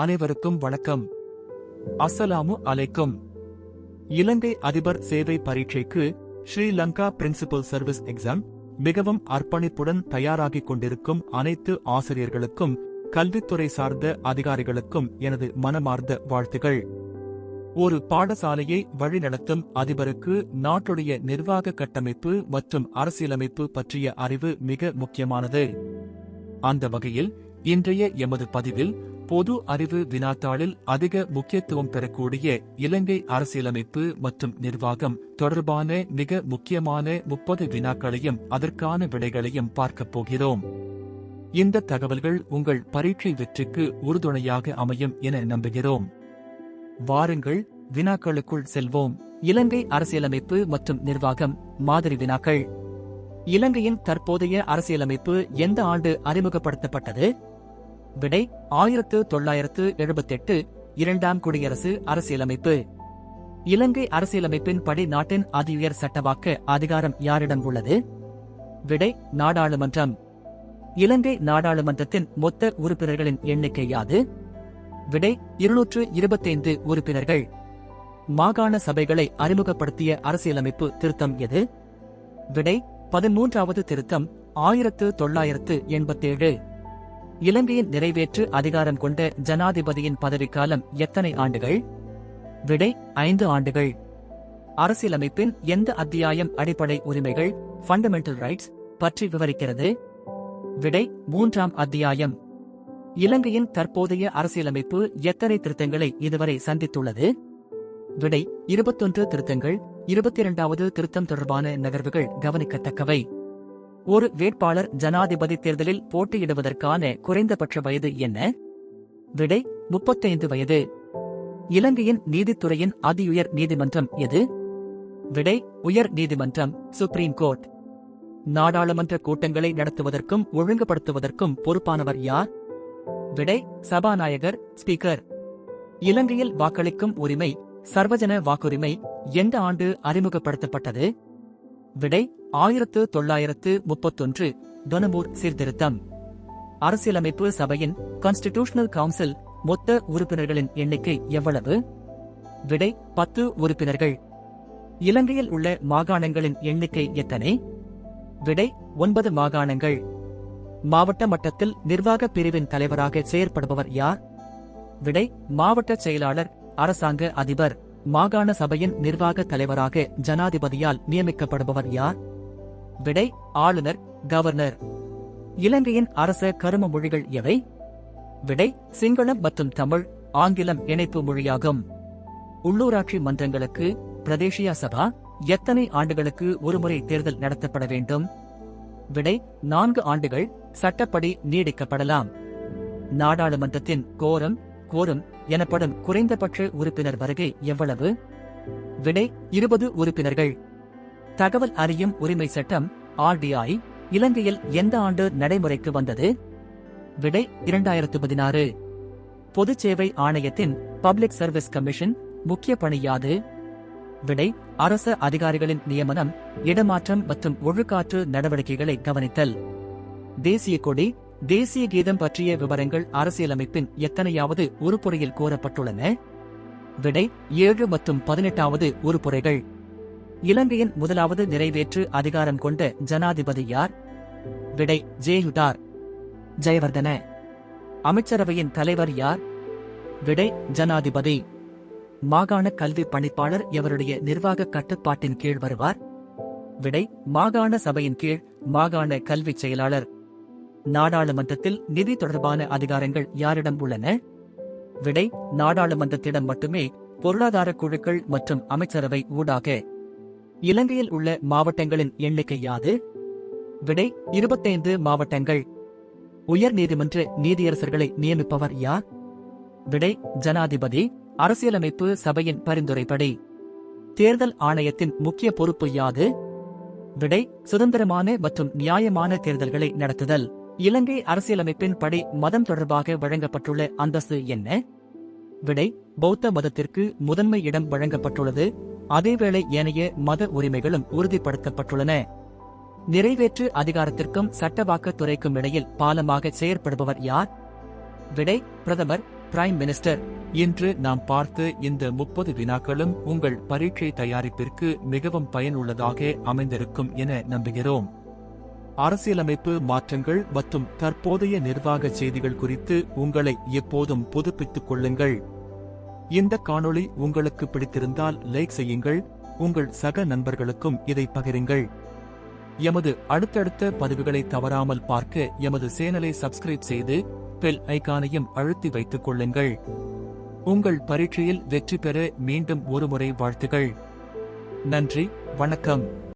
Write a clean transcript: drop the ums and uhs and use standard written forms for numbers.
அனைவருக்கும் வணக்கம். அஸ்ஸலாமு அலைக்கும். இலங்கை அதிபர் சேவை பரீட்சைக்கு ஸ்ரீலங்கா பிரின்சிபல் சர்வீஸ் எக்ஸாம் மிகவும் அர்ப்பணிப்புடன் தயாராகிக் கொண்டிருக்கும் அனைத்து ஆசிரியர்களுக்கும், கல்வித்துறை சார்ந்த அதிகாரிகளுக்கும் எனது மனமார்ந்த வாழ்த்துகள். ஒரு பாடசாலையை வழிநடத்தும் அதிபருக்கு நாட்டுடைய நிர்வாக கட்டமைப்பு மற்றும் அரசியலமைப்பு பற்றிய அறிவு மிக முக்கியமானது. அந்த வகையில் இன்றைய எமது பதிவில் பொது அறிவு வினாத்தாளில் அதிக முக்கியத்துவம் பெறக்கூடிய இலங்கை அரசியலமைப்பு மற்றும் நிர்வாகம் தொடர்பான மிக முக்கியமான 30 வினாக்களையும் அதற்கான விடைகளையும் பார்க்கப் போகிறோம். இந்த தகவல்கள் உங்கள் பரீட்சை வெற்றிக்கு உறுதுணையாக அமையும் என நம்புகிறோம். வாருங்கள், வினாக்களுக்குள் செல்வோம். இலங்கை அரசியலமைப்பு மற்றும் நிர்வாகம் மாதிரி வினாக்கள். இலங்கையின் தற்போதைய அரசியலமைப்பு எந்த ஆண்டு அறிமுகப்படுத்தப்பட்டது? விடை 1978 இரண்டாம் குடியரசு அரசியலமைப்பு. இலங்கை அரசியலமைப்பின் படி நாட்டின் அதியுயர் சட்டவாக்க அதிகாரம் யாரிடம் உள்ளது? விடை நாடாளுமன்றம். இலங்கை நாடாளுமன்றத்தின் மொத்த உறுப்பினர்களின் எண்ணிக்கை யாது? விடை 225 உறுப்பினர்கள். மாகாண சபைகளை அறிமுகப்படுத்திய அரசியலமைப்பு திருத்தம் எது? விடை 13வது திருத்தம் 1987. இலங்கையின் நிறைவேற்று அதிகாரம் கொண்ட ஜனாதிபதியின் பதவிக்காலம் எத்தனை ஆண்டுகள்? விடை 5 ஆண்டுகள். அரசியலமைப்பின் எந்த அத்தியாயம் அடிப்படை உரிமைகள் ஃபண்டமெண்டல் ரைட்ஸ் பற்றி விவரிக்கிறது? விடை 3ஆம் அத்தியாயம். இலங்கையின் தற்போதைய அரசியலமைப்பு எத்தனை திருத்தங்களை இதுவரை சந்தித்துள்ளது? விடை 21 திருத்தங்கள். 22வது திருத்தம் தொடர்பான நகர்வுகள் கவனிக்கத்தக்கவை. ஒரு வேட்பாளர் ஜனாதிபதி தேர்தலில் போட்டியிடுவதற்கான குறைந்தபட்ச வயது என்ன? விடை 35 வயது. இலங்கையின் நீதித்துறையின் அதியுயர் நீதிமன்றம் எது? விடை உயர் நீதிமன்றம், சுப்ரீம் கோர்ட். நாடாளுமன்ற கூட்டங்களை நடத்துவதற்கும் ஒழுங்குபடுத்துவதற்கும் பொறுப்பானவர் யார்? விடை சபாநாயகர், ஸ்பீக்கர். இலங்கையில் வாக்களிக்கும் உரிமை, சர்வஜன வாக்குரிமை எந்த ஆண்டு அறிமுகப்படுத்தப்பட்டது? விடை 1931 டொனமூர் சீர்திருத்தம். அரசியலமைப்பு சபையின் கான்ஸ்டிடியூஷனல் கவுன்சில் மொத்த உறுப்பினர்களின் எண்ணிக்கை எவ்வளவு? விடை 10 உறுப்பினர்கள். இலங்கையில் உள்ள மாகாணங்களின் எண்ணிக்கை எத்தனை? விடை 9 மாகாணங்கள். மாவட்ட மட்டத்தில் நிர்வாக பிரிவின் தலைவராக செயற்படுபவர் யார்? விடை மாவட்ட செயலாளர், அரசாங்க அதிபர். மாகாண சபையின் நிர்வாக தலைவராக ஜனாதிபதியால் நியமிக்கப்படுபவர் யார்? விடை ஆளுநர், கவர்னர். இலங்கையின் அரச கரும மொழிகள் எவை? விடை சிங்களம் மற்றும் தமிழ், ஆங்கிலம் இணைப்பு மொழியாகும். உள்ளூராட்சி மன்றங்களுக்கு பிரதேசிய சபா எத்தனை ஆண்டுகளுக்கு ஒருமுறை தேர்தல் நடத்தப்பட வேண்டும்? விடை 4 ஆண்டுகள், சட்டப்படி நீடிக்கப்படலாம். நாடாளுமன்றத்தின் கோரம் எனப்படும் குறைந்தபட்ச உறுப்பினர் வருகை எவ்வளவு? விடை 20 உறுப்பினர்கள். தகவல் அறியும் உரிமை சட்டம் RDI இலங்கையில் எந்த ஆண்டு நடைமுறைக்கு வந்தது? விடை 2016. பொதுச் சேவை ஆணையத்தின் பப்ளிக் சர்வீஸ் கமிஷன் முக்கிய பணி யாது? விடை அரச அதிகாரிகளின் நியமனம், இடமாற்றம் மற்றும் ஒழுக்காற்று நடவடிக்கைகளை கவனித்தல். தேசிய கொடி, தேசிய கீதம் பற்றிய விவரங்கள் அரசியலமைப்பின் எத்தனையாவது உறுப்புரையில் கூறப்பட்டுள்ளன? விடை 7 மற்றும் 18வது உறுப்புரைகள். இலங்கையின் முதலாவது நிறைவேற்று அதிகாரம் கொண்ட ஜனாதிபதி யார்? விடை ஜெயவர்தன. அமைச்சரவையின் தலைவர் யார்? விடை ஜனாதிபதி. மாகாண கல்வி பணிப்பாளர் எவருடைய நிர்வாக கட்டுப்பாட்டின் கீழ் வருவார்? விடை மாகாண சபையின் கீழ் மாகாண கல்வி செயலாளர். நாடாளுமன்றத்தில் நிதி தொடர்பான அதிகாரங்கள் யாரிடம் உள்ளன? விடை நாடாளுமன்றத்திடம் மட்டுமே, பொருளாதார குழுக்கள் மற்றும் அமைச்சரவை ஊடாக. இலங்கையில் உள்ள மாவட்டங்களின் எண்ணிக்கை யாது? விடை 25 மாவட்டங்கள். உயர் நீதிமன்ற நீதியரசர்களை நியமிப்பவர் யார்? விடை ஜனாதிபதி, அரசியலமைப்பு சபையின் பரிந்துரைப்படி. தேர்தல் ஆணையத்தின் முக்கிய பொறுப்பு யாது? விடை சுதந்திரமான மற்றும் நியாயமான தேர்தல்களை நடத்துதல். இலங்கை அரசியலமைப்பின் படி மதம் தொடர்பாக வழங்கப்பட்டுள்ள அந்தஸ்து என்ன? விடை பௌத்த மதத்திற்கு முதன்மை இடம் வழங்கப்பட்டுள்ளது. அதேவேளை ஏனைய மத உரிமைகளும் உறுதிப்படுத்தப்பட்டுள்ளன. நிறைவேற்று அதிகாரத்திற்கும் சட்டவாக்கத் துறைக்கும் இடையில் பாலமாக செயற்படுபவர் யார்? விடை பிரதமர், பிரைம் மினிஸ்டர். இன்று நாம் பார்த்த இந்த 30 வினாக்களும் உங்கள் பரீட்சை தயாரிப்பிற்கு மிகவும் பயனுள்ளதாக அமைந்திருக்கும் என நம்புகிறோம். அரசியலமைப்பு மாற்றங்கள் மற்றும் தற்போதைய நிர்வாக செய்திகள் குறித்து உங்களை எப்போதும் புதுப்பித்துக் கொள்ளுங்கள். இந்த காணொளி உங்களுக்கு பிடித்திருந்தால் லைக் செய்யுங்கள், உங்கள் சக நண்பர்களுக்கும் இதை பகிருங்கள். எமது அடுத்தடுத்த பதிவுகளை தவறாமல் பார்க்க எமது சேனலை சப்ஸ்கிரைப் செய்து பெல் ஐகானையும் அழுத்தி வைத்துக் கொள்ளுங்கள். உங்கள் பரீட்சையில் வெற்றி பெற மீண்டும் ஒருமுறை வாழ்த்துகள். நன்றி, வணக்கம்.